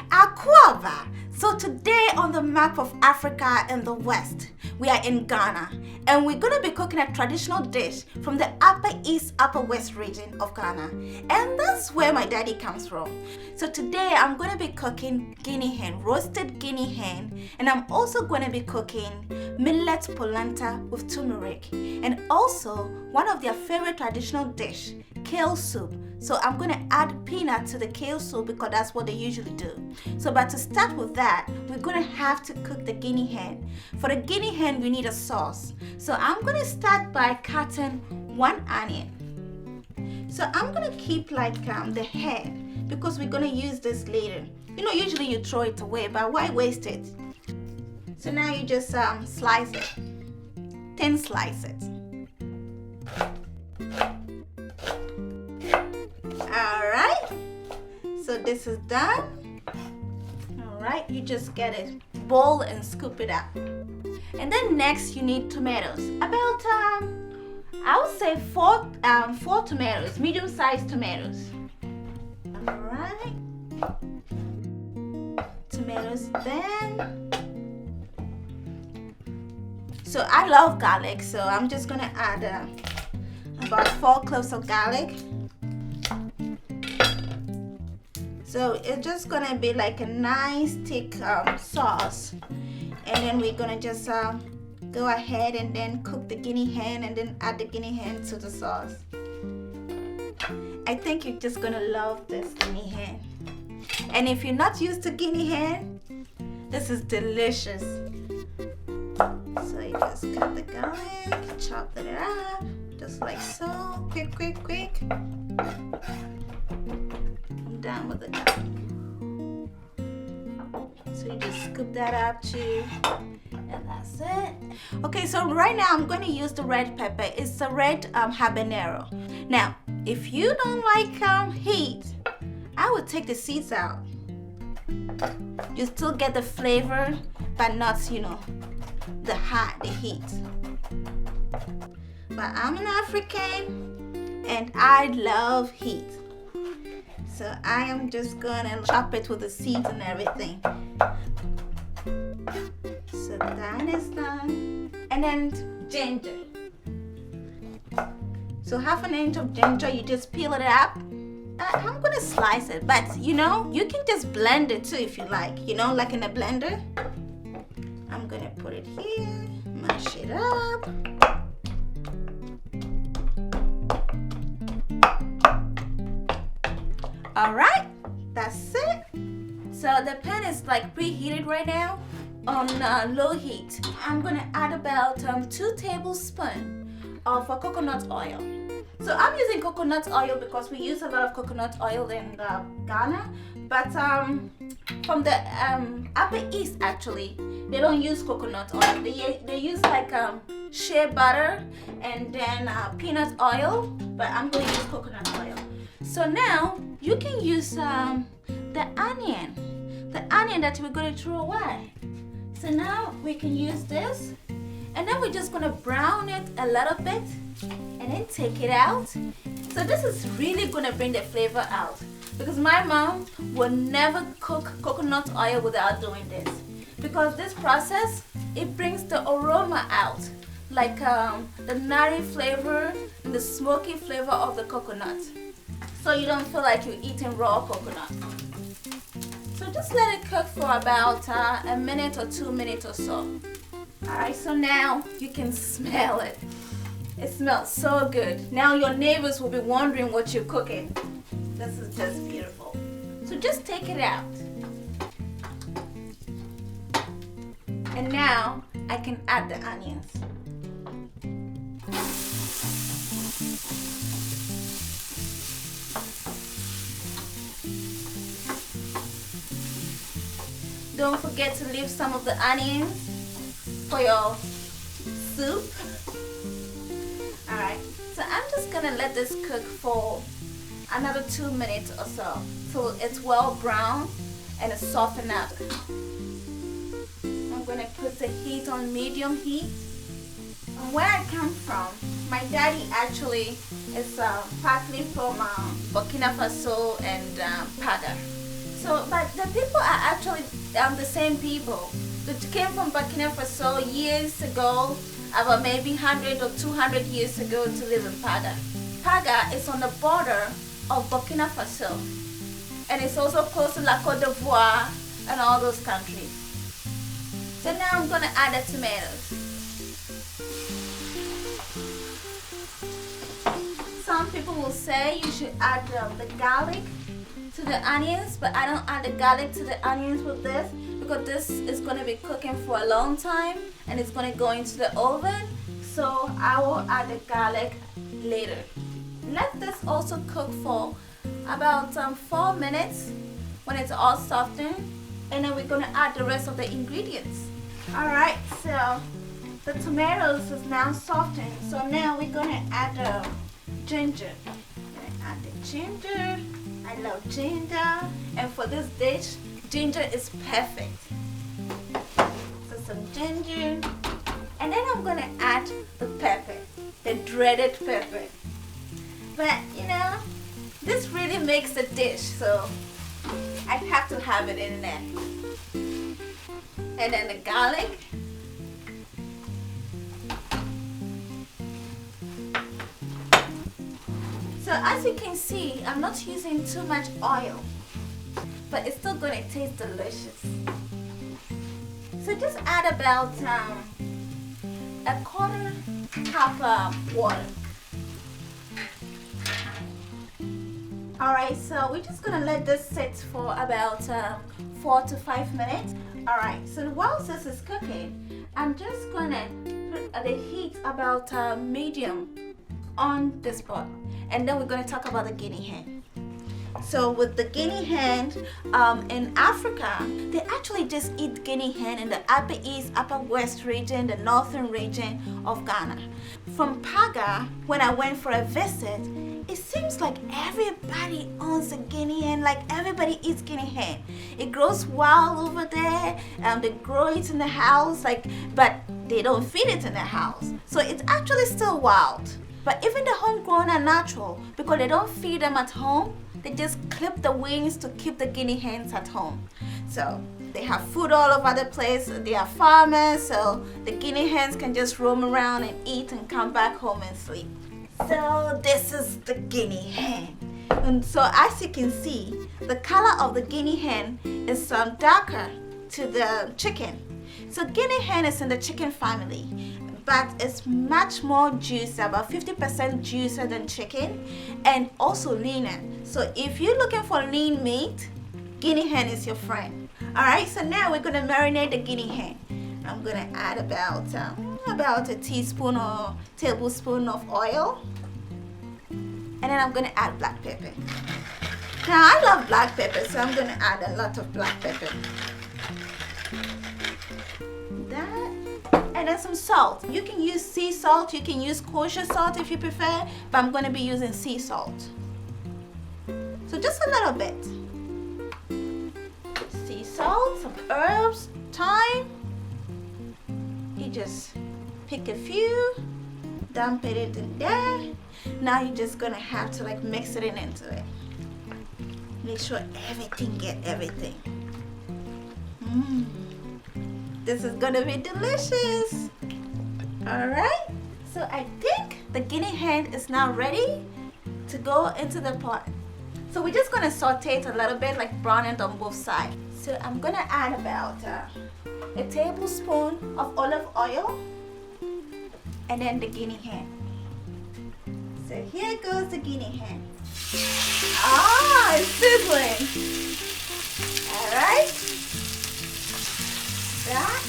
Aquava. So today on the map of Africa in the West, we are in Ghana, and we're going to be cooking a traditional dish from the Upper East, Upper West region of Ghana, and that's where my daddy comes from. So today I'm going to be cooking guinea hen, roasted guinea hen, and I'm also going to be cooking millet polenta with turmeric, and also one of their favorite traditional dish, kale soup. So I'm going to add peanut to the kale soup because that's what they usually do. So but to start with that, we're going to have to cook the guinea hen. For the guinea hen, we need a sauce. So I'm going to start by cutting one onion. So I'm going to keep like the head because we're going to use this later. You know, usually you throw it away, but why waste it? So now you just slice it, thin slice it. Alright, so this is done. Alright, you just get a bowl and scoop it up. And then next you need tomatoes. About I would say four tomatoes, medium-sized tomatoes. Alright. Tomatoes then. So I love garlic, so I'm just gonna add about 4 cloves of garlic. So it's just gonna be like a nice thick sauce, and then we're gonna just go ahead and then cook the guinea hen and then add the guinea hen to the sauce. I think you're just gonna love this guinea hen, and if you're not used to guinea hen, this is delicious. So you just cut the garlic, chop it up just like so, quick. Down with the garlic. So you just scoop that up too, and that's it. Okay, so right now I'm going to use the red pepper. It's the red habanero. Now, if you don't like heat, I would take the seeds out. You still get the flavor, but not, you know, the heat. But I'm an African, and I love heat. So I am just gonna chop it with the seeds and everything. So that is done. And then ginger. So half an inch of ginger, you just peel it up. I'm gonna slice it, but you know, you can just blend it too if you like, you know, like in a blender. I'm gonna put it here, mash it up. Alright, that's it. So the pan is like preheated right now on low heat. I'm gonna add about 2 tablespoons of coconut oil. So I'm using coconut oil because we use a lot of coconut oil in Ghana, but from the Upper East actually, they don't use coconut oil. They use like shea butter and then peanut oil, but I'm going to use coconut oil. So now you can use the onion that we're going to throw away. So now we can use this, and then we're just going to brown it a little bit and then take it out. So this is really going to bring the flavor out, because my mom will never cook coconut oil without doing this, because this process, it brings the aroma out, like the nutty flavor and the smoky flavor of the coconut. So you don't feel like you're eating raw coconut. So just let it cook for about a minute or 2 minutes or so. Alright, so now you can smell it. It smells so good. Now your neighbors will be wondering what you're cooking. This is just beautiful. So just take it out. And now I can add the onions. Don't forget to leave some of the onions for your soup. Alright, so I'm just gonna let this cook for another 2 minutes or so till it's well brown and it's softened up. I'm gonna put the heat on medium heat. And where I come from, my daddy actually is partly from Burkina Faso and Paga. So So, but the people are actually the same people. They came from Burkina Faso years ago, about maybe 100 or 200 years ago, to live in Paga. Paga is on the border of Burkina Faso, and it's also close to La Côte d'Ivoire and all those countries. So now I'm gonna add the tomatoes. Some people will say you should add the garlic to the onions, but I don't add the garlic to the onions with this because this is going to be cooking for a long time and it's going to go into the oven. So I will add the garlic later. Let this also cook for about 4 minutes when it's all softened, and then we're going to add the rest of the ingredients. Alright, so the tomatoes is now softened, so now we're going to add the ginger. I'm going to add the ginger. I love ginger, and for this dish, ginger is perfect. So some ginger, and then I'm gonna add the pepper, the dreaded pepper. But you know, this really makes the dish, so I have to have it in there. And then the garlic. So as you can see, I'm not using too much oil, but it's still going to taste delicious. So just add about a quarter cup water. Alright, so we're just going to let this sit for about 4 to 5 minutes. Alright, so whilst this is cooking, I'm just going to put the heat about medium on this pot. And then we're going to talk about the guinea hen. So with the guinea hen, in Africa, they actually just eat guinea hen in the upper east, upper west region, the northern region of Ghana. From Paga, when I went for a visit, it seems like everybody owns a guinea hen, like everybody eats guinea hen. It grows wild over there, they grow it in the house, but they don't feed it in the house. So it's actually still wild. But even the homegrown are natural because they don't feed them at home. They just clip the wings to keep the guinea hens at home. So they have food all over the place. They are farmers, so the guinea hens can just roam around and eat and come back home and sleep. So this is the guinea hen. And so as you can see, the color of the guinea hen is darker to the chicken. So guinea hen is in the chicken family, but it's much more juicy, about 50% juicier than chicken, and also leaner. So if you're looking for lean meat, guinea hen is your friend. Alright, so now we're going to marinate the guinea hen. I'm going to add about a teaspoon or tablespoon of oil, and then I'm going to add black pepper. Now I love black pepper, so I'm going to add a lot of black pepper. And then some salt. You can use sea salt, you can use kosher salt if you prefer, but I'm going to be using sea salt. So just a little bit. Sea salt, some herbs, thyme. You just pick a few, dump it in there. Now you're just going to have to mix it into it. Make sure everything get everything. This is gonna be delicious. Alright, so I think the guinea hen is now ready to go into the pot. So we're just gonna saute it a little bit, brown it on both sides. So I'm gonna add about a tablespoon of olive oil, and then the guinea hen. So here goes the guinea hen. Ah, it's sizzling. Alright. That.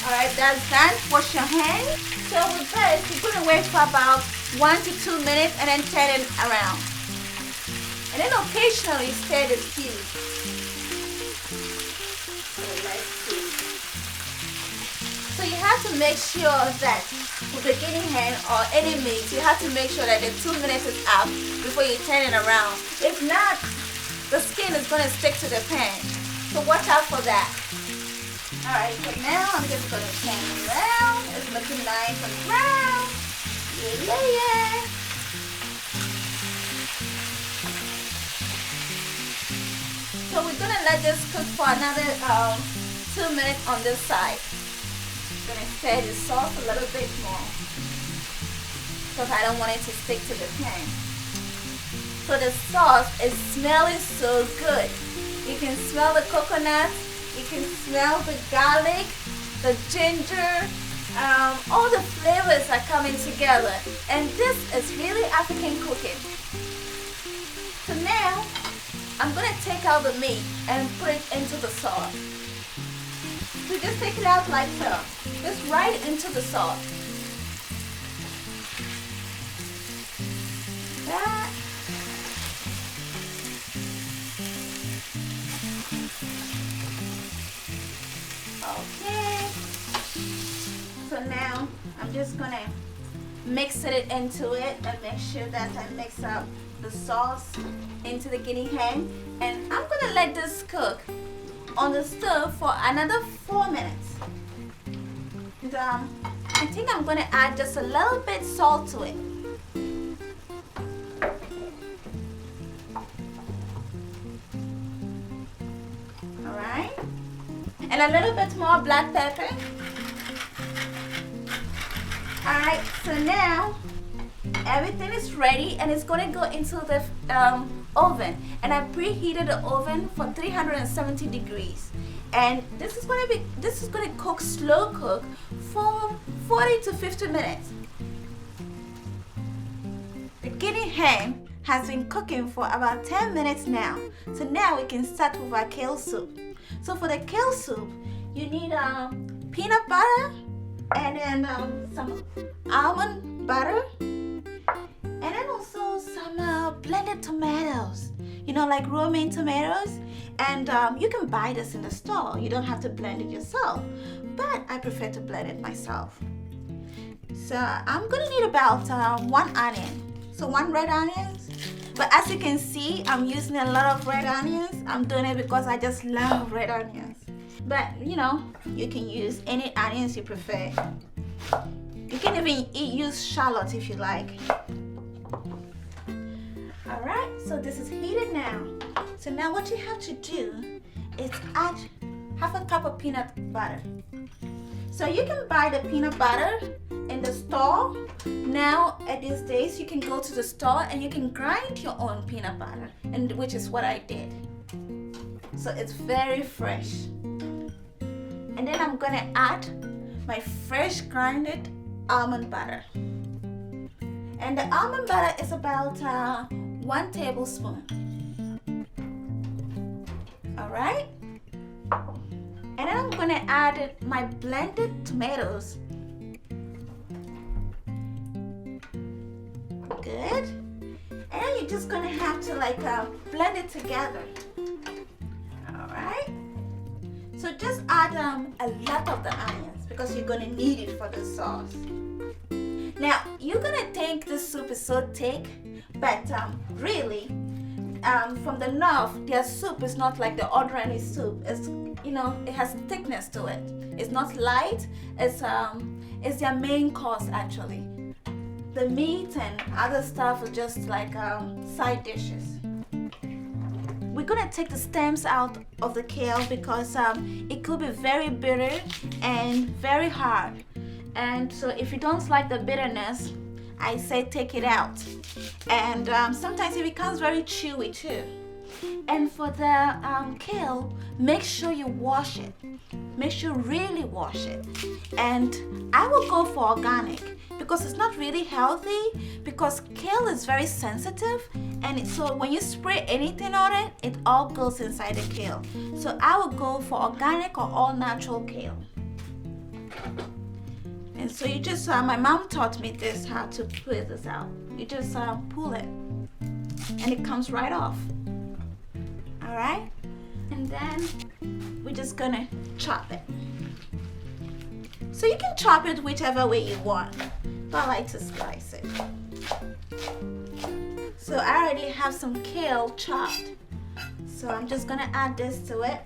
Alright, that's done. Wash your hands. So with this, you're going to wait for about 1 to 2 minutes and then turn it around. And then occasionally stir the stew. So you have to make sure that with the guinea hen or any meat, you have to make sure that the 2 minutes is up before you turn it around. If If not, the skin is going to stick to the pan. So watch out for that. Alright, so now I'm just going to turn it around. It's looking nice and brown. Yeah. So we're going to let this cook for another 2 minutes on this side. I'm going to stir the sauce a little bit more because I don't want it to stick to the pan. So the sauce is smelling so good. You can smell the coconut, you can smell the garlic, the ginger, all the flavors are coming together. And this is really African cooking. So now, I'm going to take out the meat and put it into the sauce. So just take it out like so. Just right into the sauce. That. Okay. So now I'm just going to mix it into it and make sure that I mix up the sauce into the guinea hen, and I'm gonna let this cook on the stove for another 4 minutes. And I think I'm gonna add just a little bit salt to it. Alright, and a little bit more black pepper. Alright, so now everything is ready and it's going to go into the oven, and I preheated the oven for 370 degrees, and this is going to cook slow cook for 40 to 50 minutes. The guinea hen has been cooking for about 10 minutes now, so now we can start with our kale soup. So for the kale soup you need peanut butter and then some almond butter. And then also some blended tomatoes, you know, like romaine tomatoes. And you can buy this in the store. You don't have to blend it yourself, but I prefer to blend it myself. So I'm gonna need about 1 onion, so 1 red onion. But as you can see, I'm using a lot of red onions. I'm doing it because I just love red onions. But you know, you can use any onions you prefer. You can even use shallot if you like. Alright, so this is heated now. So now what you have to do is add half a cup of peanut butter. So you can buy the peanut butter in the store. Now at these days you can go to the store and you can grind your own peanut butter, and which is what I did. So it's very fresh. And then I'm gonna add my fresh grinded almond butter. And the almond butter is about 1 tablespoon. Alright? And then I'm going to add my blended tomatoes. Good. And then you're just going to have to blend it together. Alright? So just add a lot of the onions because you're going to need it for the sauce. Now, you're going to think this soup is so thick, but really, from the north, their soup is not like the ordinary soup. It's, you know, it has thickness to it. It's not light. It's their main course actually. The meat and other stuff are just like side dishes. We're gonna take the stems out of the kale because it could be very bitter and very hard. And so if you don't like the bitterness, I say take it out. And sometimes it becomes very chewy too. And for the kale, make sure you wash it. Make sure you really wash it. And I will go for organic because it's not really healthy, because kale is very sensitive, and so when you spray anything on it, it all goes inside the kale. So I will go for organic or all natural kale. And so you just, my mom taught me this, how to pull this out. You just pull it and it comes right off. All right? And then we're just gonna chop it. So you can chop it whichever way you want, but I like to slice it. So I already have some kale chopped. So I'm just gonna add this to it.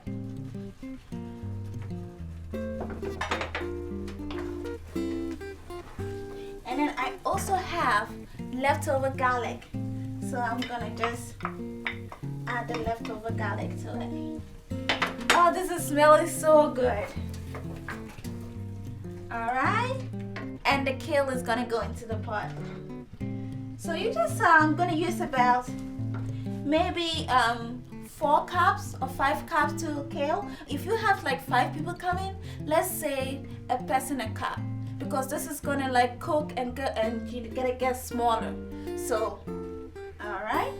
And then I also have leftover garlic. So I'm gonna just add the leftover garlic to it. Oh, this is smelling so good. Alright. And the kale is gonna go into the pot. So you just gonna use about maybe 4 cups or 5 cups to kale. If you have like 5 people coming, let's say a person a cup, because this is gonna like cook and you're gonna get smaller. So, all right,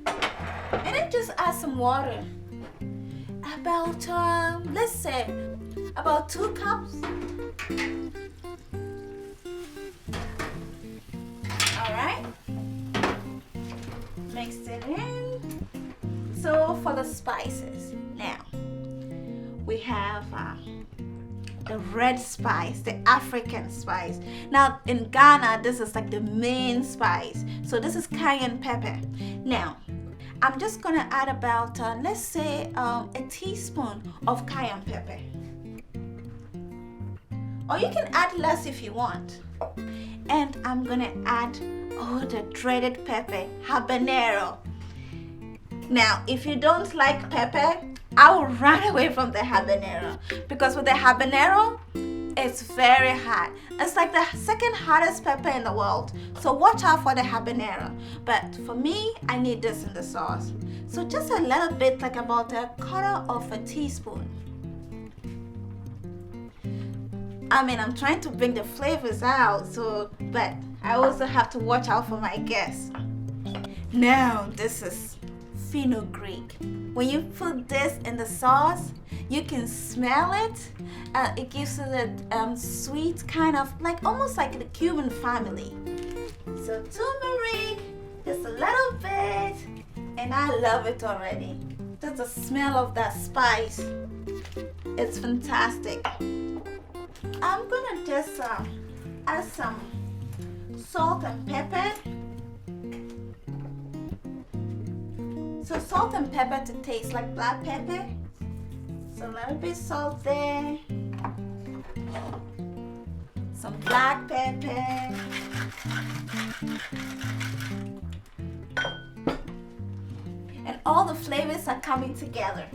and then just add some water. About let's say about 2 cups. All right, mix it in. So for the spices, now we have the red spice, the African spice. Now in Ghana, this is like the main spice. So this is cayenne pepper. Now I'm just gonna add about let's say a teaspoon of cayenne pepper, or you can add less if you want. And I'm gonna add the dreaded pepper, habanero. Now, if you don't like pepper, I will run away from the habanero, because with the habanero, it's very hot. It's like the second hottest pepper in the world. So watch out for the habanero. But for me, I need this in the sauce. So just a little bit, like about 1/4 teaspoon. I mean, I'm trying to bring the flavors out, but I also have to watch out for my guests. Now, this is fenugreek. When you put this in the sauce, you can smell it. It gives it a sweet kind of, like almost like the Cuban family. So turmeric, just a little bit, and I love it already. Just the smell of that spice, it's fantastic. I'm gonna just add some salt and pepper. So salt and pepper to taste like black pepper. So a little bit salt there. Some black pepper. And all the flavors are coming together.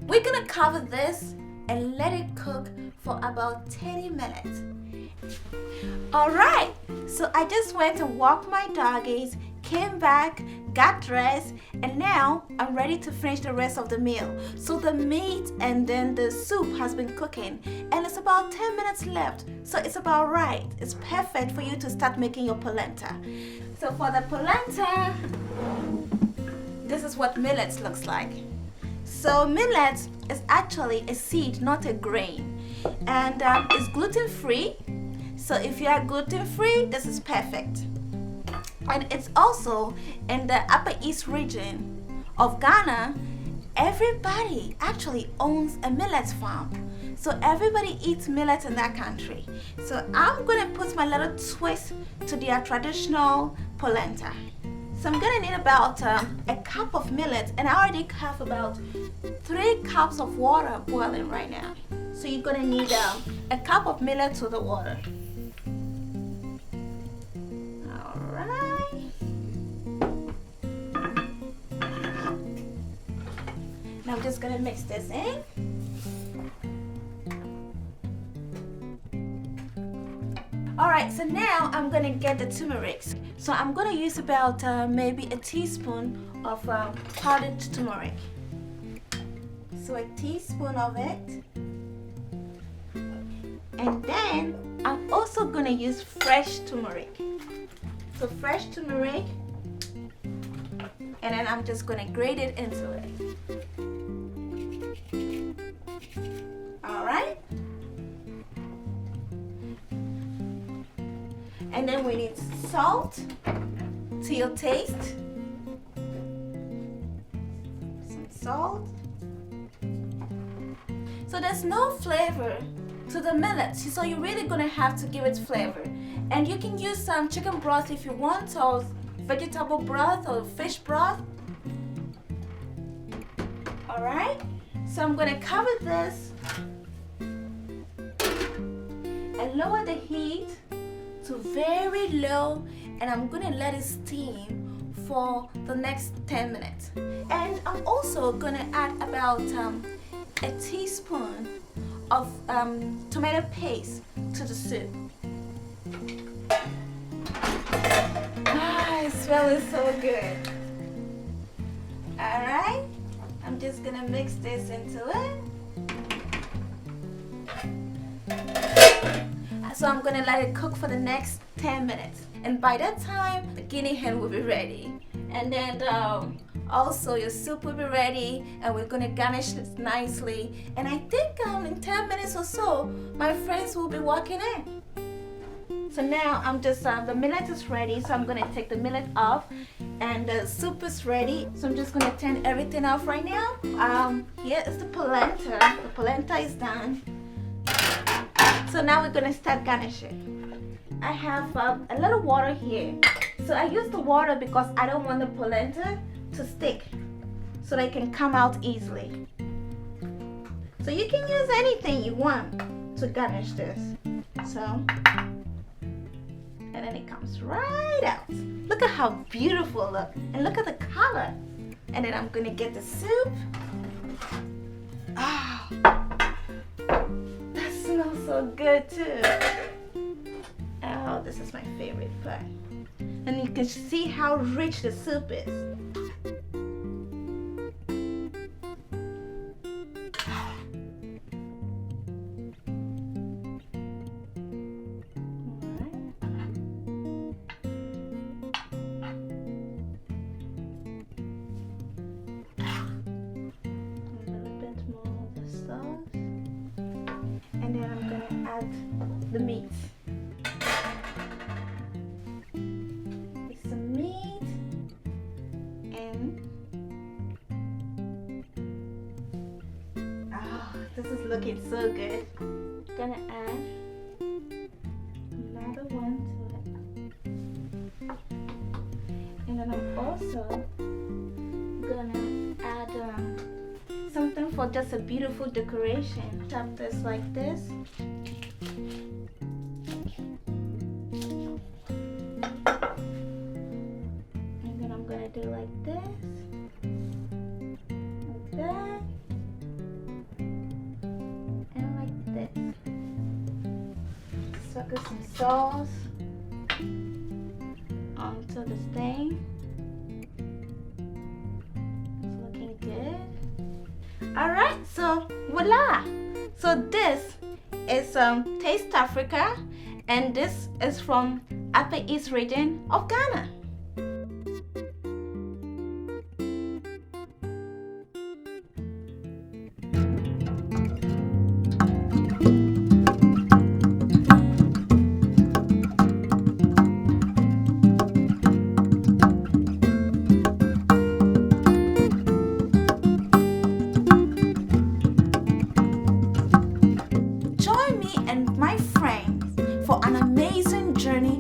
We're gonna cover this and let it cook for about 30 minutes. Alright, so I just went and walked my doggies, came back, got dressed, and now I'm ready to finish the rest of the meal. So the meat and then the soup has been cooking, and it's about 10 minutes left. So it's about right. It's perfect for you to start making your polenta. So for the polenta, this is what millet looks like. So millet is actually a seed, not a grain, and it's gluten-free. So if you are gluten-free, this is perfect. And it's also in the Upper East region of Ghana. Everybody actually owns a millet farm. So everybody eats millet in that country. So I'm gonna put my little twist to their traditional polenta. So I'm gonna need about a cup of millet, and I already have about 3 cups of water boiling right now. So you're gonna need a cup of millet to the water. Alright. Now I'm just gonna mix this in. Alright, so now I'm gonna get the turmeric. So I'm gonna use about maybe a teaspoon of powdered turmeric. So a teaspoon of it. And then I'm also gonna use fresh turmeric. So fresh turmeric, and then I'm just gonna grate it into it. Alright. And then we need salt to your taste. Some salt. So there's no flavor to the millet, so you're really gonna have to give it flavor. And you can use some chicken broth if you want, or vegetable broth or fish broth. Alright, so I'm going to cover this and lower the heat to very low, and I'm going to let it steam for the next 10 minutes. And I'm also going to add about a teaspoon of tomato paste to the soup. Ah, it's smelling so good. Alright, I'm just going to mix this into it. So I'm gonna let it cook for the next 10 minutes. And by that time, the guinea hen will be ready. And then also your soup will be ready, and we're gonna garnish this nicely. And I think in 10 minutes or so, my friends will be walking in. So now I'm just, the millet is ready, so I'm gonna take the millet off. And the soup is ready, so I'm just gonna turn everything off right now. Here is the polenta. The polenta is done. So now we're gonna start garnishing. I have a little water here. So I use the water because I don't want the polenta to stick, so they can come out easily. So you can use anything you want to garnish this. So, and then it comes right out. Look at how beautiful look, and look at the color. And then I'm gonna get the soup. Ah. Smells so good too. Oh, this is my favorite part. And you can see how rich the soup is. And then I'm gonna add the meat. It's some meat, and this is looking so good. Gonna add another one to it, and then I'm also gonna add something for just a beautiful decoration. Chop this like this. And then I'm gonna do like this. Like that. And like this. Sucker some sauce onto this thing. It's looking good. Alright, so voila! So this is Taste Africa, and this is from Upper East region of Ghana. And my friends for an amazing journey